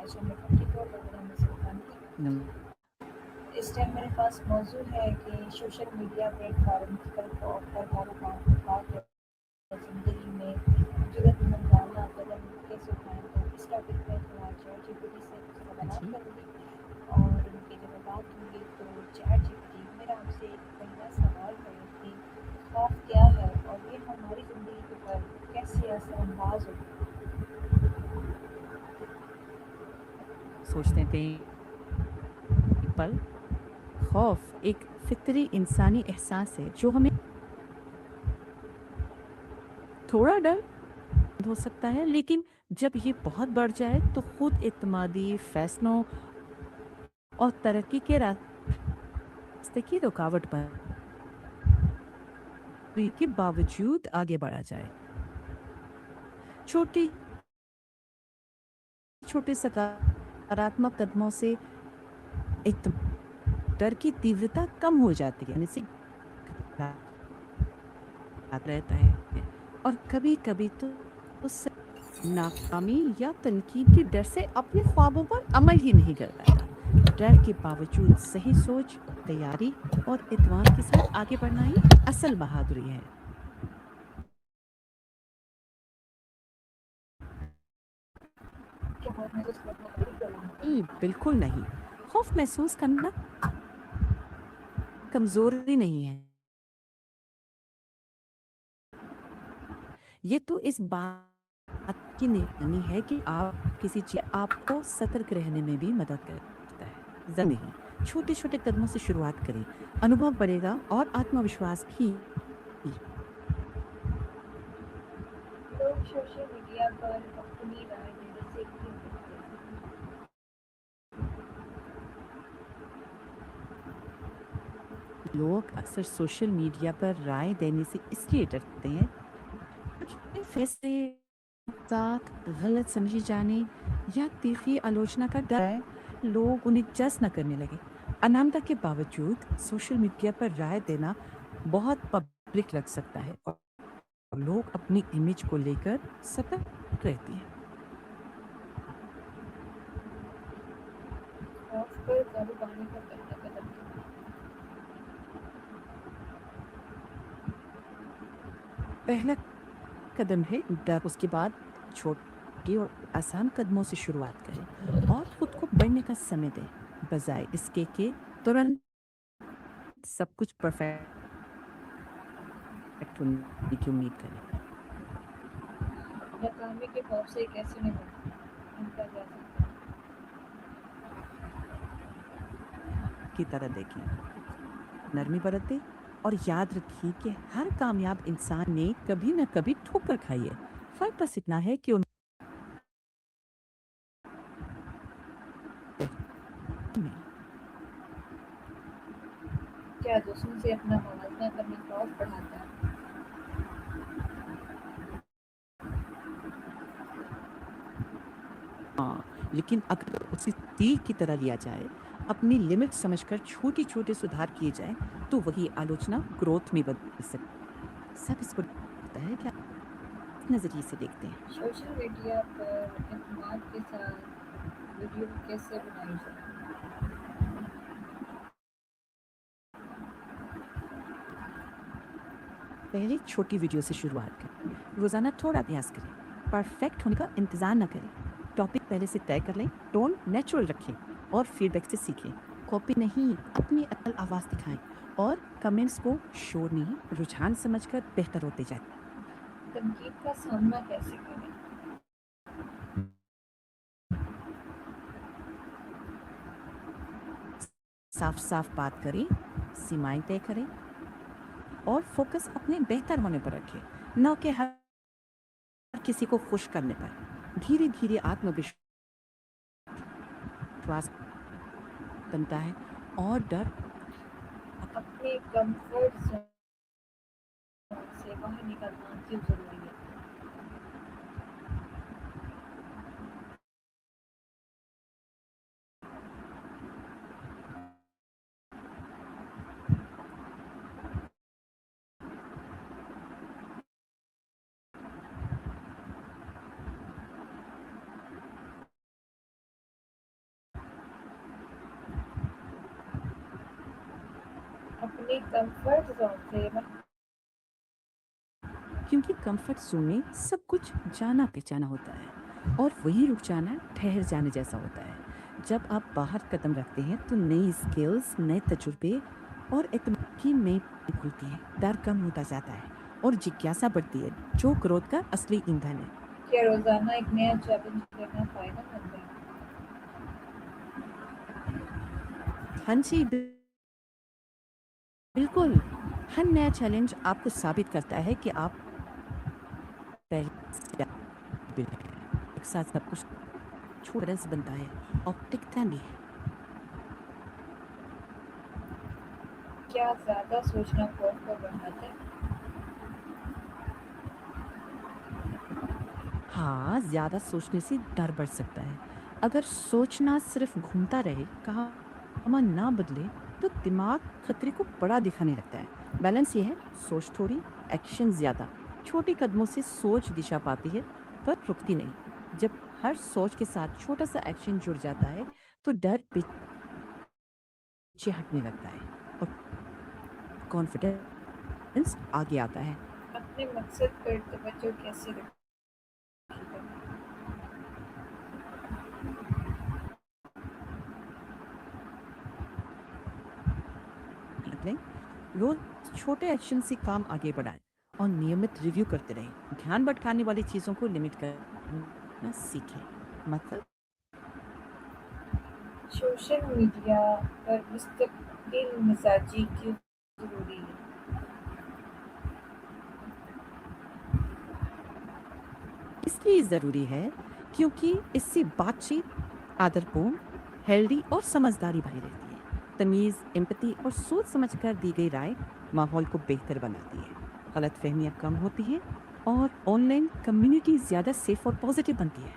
आज हम इकट्ठे तौर पर बनाने से जानते हैं। नम इस टाइम मेरे पास मौजूद है कि सोशल मीडिया प्लेटफॉर्म पर बात है ज़िंदगी में ज़रूरतमंद गाना कदम कैसे उठाएँ, तो इस टॉपिक पे थोड़ा चैट जीपीटी से कुछ सवालात जी, करूँगी और उनके जवाबात दूँगी। तो चैट जीपीटी, मेरा आपसे एक पहला सवाल है कि खौफ क्या है और ये हमारी ज़िंदगी पर कैसे असरअंदाज होता है? सोचते थे पल खौफ एक फितरी इंसानी एहसास है जो हमें थोड़ा डर हो सकता है, लेकिन जब ये बहुत बढ़ जाए तो खुद इत्मीदी फैसलों और तरक्की के रास्ते की रुकावट बन के बावजूद आगे बढ़ा जाए। छोटे छोटे सकारात्मक कदमों से एक डर की तीव्रता कम हो जाती है, यानी से रहता है। और कभी कभी तो उस नाकामी या तनकीद के डर से अपने ख्वाबों पर अमल ही नहीं कर पाता। डर के बावजूद सही सोच, तैयारी और इत्मीनान के साथ आगे बढ़ना ही असल बहादुरी है। क्या बहुत महसूस करना कभी ज़रूरी है? बिल्कुल नहीं। खौफ महसूस करना कमजोरी नहीं है। ये तो इस बात की निशानी है कि आप किसी चीज आपको सतर्क रहने में भी मदद करता है। नहीं, छोटे छोटे कदमों से शुरुआत करें, अनुभव बढ़ेगा और आत्मविश्वास भी। लोग सोशल मीडिया पर अपनी राय देने से क्यों डरते हैं? लोग अक्सर सोशल मीडिया पर राय देने से इसलिए डरते हैं क्योंकि फैसले, मजाक, गलत समझे जाने या तीखी आलोचना का डर है। लोग उन्हें जज न करने लगे। अनामता के बावजूद सोशल मीडिया पर राय देना बहुत पब्लिक लग सकता है और लोग अपनी इमेज को लेकर सतर्क रहते हैं। खौफ पर काबू पाने का पहला कदम क्या है? पहला कदम है डर, उसके बाद छोटे और आसान कदमों से शुरुआत करें और खुद को बढ़ने का समय दें, बजाय इसके कि तुरंत सब कुछ परफेक्ट होने की उम्मीद करें। नाकामी के खौफ से कैसे निपटा जा सकता है? की तरह देखें, नरमी बरतें और याद रखिए कि हर कामयाब इंसान ने कभी न कभी ठोकर खाई है। फर्क बस इतना है कि उन्हें क्या दूसरों से अपना मुवाज़ना करना खौफ बढ़ाता है? हाँ, लेकिन अगर उसी तीर की तरह लिया जाए, अपनी लिमिट समझकर छोटे-छोटे सुधार किए जाएँ, तो वही आलोचना ग्रोथ में बदल सकती है। सब इसको होता है कि आप किस नज़रिए से देखते हैं। सोशल मीडिया पर एतमाद के साथ वीडियो कैसे बनाई जाए? पहले छोटी वीडियो से शुरुआत करें। रोज़ाना थोड़ा अभ्यास करें। परफेक्ट होने का इंतज़ार ना करें। टॉपिक पहले से तय कर लें, टोन नेचुरल रखें और फीडबैक से सीखें। कॉपी नहीं, अपनी असल आवाज़ दिखाएँ और कमेंट्स को शोर नहीं, रुझान समझकर बेहतर होते जाएँ। तनकीद का सामना कैसे करें? साफ-साफ बात करें, सीमाएँ तय करें और फोकस अपने बेहतर होने पर रखें, ना कि हर किसी को खुश करने पर। धीरे-धीरे आत्मविश्वास बनता है और डर अपने कंफर्ट जोन से बाहर निकलना क्यों ज़रूरी है? अपनी कंफर्ट जोन से क्योंकि कंफर्ट जोन में सब कुछ जाना पहचाना होता है और वहीं रुक जाना ठहर जाने जैसा होता है। जब आप बाहर कदम रखते हैं तो नई स्किल्स, नए तजुर्बे और एतमाद की नई खुलती है। डर कम होता जाता है और जिज्ञासा बढ़ती है, जो ग्रोथ का असली ईंधन है। क्या रोजाना एक नया चैलेंज लेना फायदेमंद है? हाँ जी, बिल्कुल। हर नया चैलेंज आपको साबित करता है कि आप पहले से काबिल हैं। एक साथ सब कुछ छोटा से बनता है और टिकता भी है। क्या ज्यादा सोचना खौफ को बढ़ाता है? हाँ, ज़्यादा सोचने से डर बढ़ सकता है। अगर सोचना सिर्फ घूमता रहे, कहा ना बदले, तो दिमाग खतरे को बड़ा दिखाने लगता है। बैलेंस ये है, सोच थोड़ी, एक्शन ज़्यादा। छोटे कदमों से सोच दिशा पाती है, पर रुकती नहीं। जब हर सोच के साथ छोटा सा एक्शन जुड़ जाता है, तो डर पीछे हटने लगता है और कॉन्फिडेंस आगे आता है। अपने मकसद पर तवज्जो कैसे रखें? लें, रोज छोटे एक्शन से काम आगे बढ़ाएं और नियमित रिव्यू करते रहें। ध्यान भटकाने वाली चीजों को लिमिट करना सीखें। मतलब सोशल मीडिया पर मुस्तकिल मिजाजी क्यों जरूरी है? इसलिए ज़रूरी है क्योंकि इससे बातचीत आदरपूर्ण, हेल्दी और समझदारी भरी रहती है। तमीज़, एम्पैथी और सोच समझकर दी गई राय माहौल को बेहतर बनाती है। गलतफहमियां कम होती हैं और ऑनलाइन कम्युनिटी ज़्यादा सेफ और पॉजिटिव बनती है।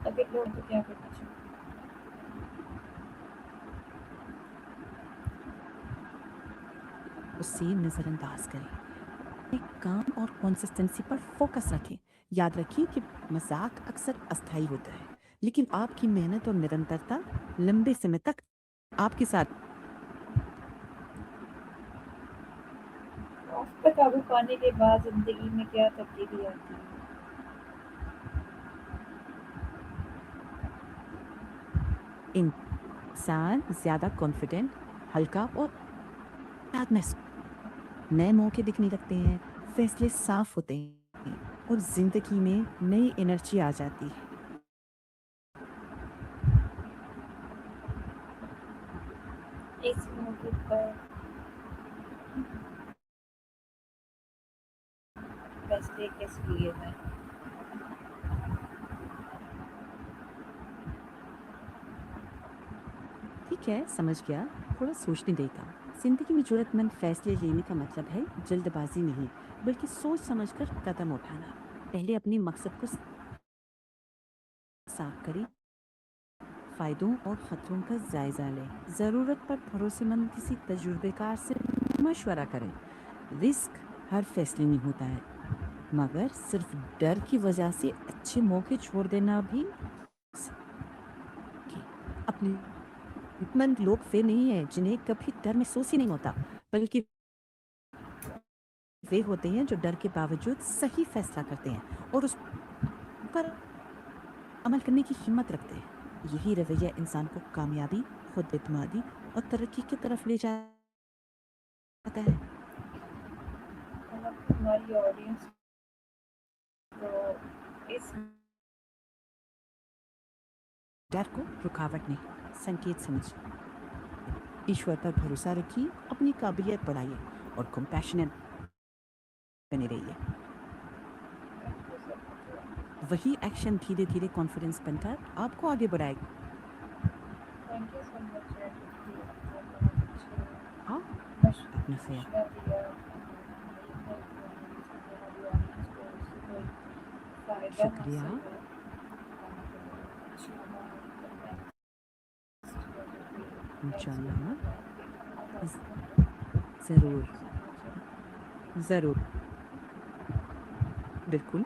अगर लोग तो क्या करना चाहिए? उसे नज़रअंदाज करें, एक काम और कंसिस्टेंसी पर फोकस रखें। याद रखिए कि मजाक अक्सर अस्थायी होता है, लेकिन आपकी मेहनत और निरंतरता लंबे समय तक आपके साथ। खौफ पर काबू पाने के बाद जिंदगी में क्या तब्दीली आती है? इंसान ज्यादा कॉन्फिडेंट, हल्का और महसूस, नए मौके दिखने लगते हैं, फैसले साफ होते हैं और जिंदगी में नई एनर्जी आ जाती है। इस मौके पर फैसले कैसे लिए जाएं? ठीक है, समझ गया। थोड़ा सोचने देगा। जिंदगी में जरूरतमंद फैसले लेने का मतलब है जल्दबाजी नहीं, बल्कि सोच समझकर कदम उठाना। पहले अपने मकसद को साफ करें, फायदों और खतरों का जायजा लें। जरूरत पर भरोसेमंद किसी तजुर्बेकार से मशवरा करें। रिस्क हर फैसले में होता है, मगर सिर्फ डर की वजह से अच्छे मौके छोड़ देना भी सही। अपने मंद लोग वे नहीं है जिन्हें कभी डर महसूस ही नहीं होता, बल्कि वे होते हैं जो डर के बावजूद सही फैसला करते हैं और उस पर अमल करने की हिम्मत रखते हैं। यही रवैया इंसान को कामयाबी, खुद एतमादी और तरक्की की तरफ ले जाता है। मतलब हमारी ऑडियंस को इस डर को रुकावट नहीं, संकेत समझिए। ईश्वर पर भरोसा रखिए, अपनी काबिलियत बढ़ाइए और कंपैशनेट बने रहिए। वही एक्शन धीरे धीरे कॉन्फिडेंस बनकर आपको आगे बढ़ाएगा। थैंक यू सो मच बहुत अच्छे हाँ, अपना ख्याल। मशवरा दिया। हमारी ऑडियंस को इससे कोई फ़ायदा शुक्रिया। हासिल हो। अच्छा लगा आपका इंशाल्लाह। ज- थैंक जरूर, यू सो मच। जरूर, बिल्कुल।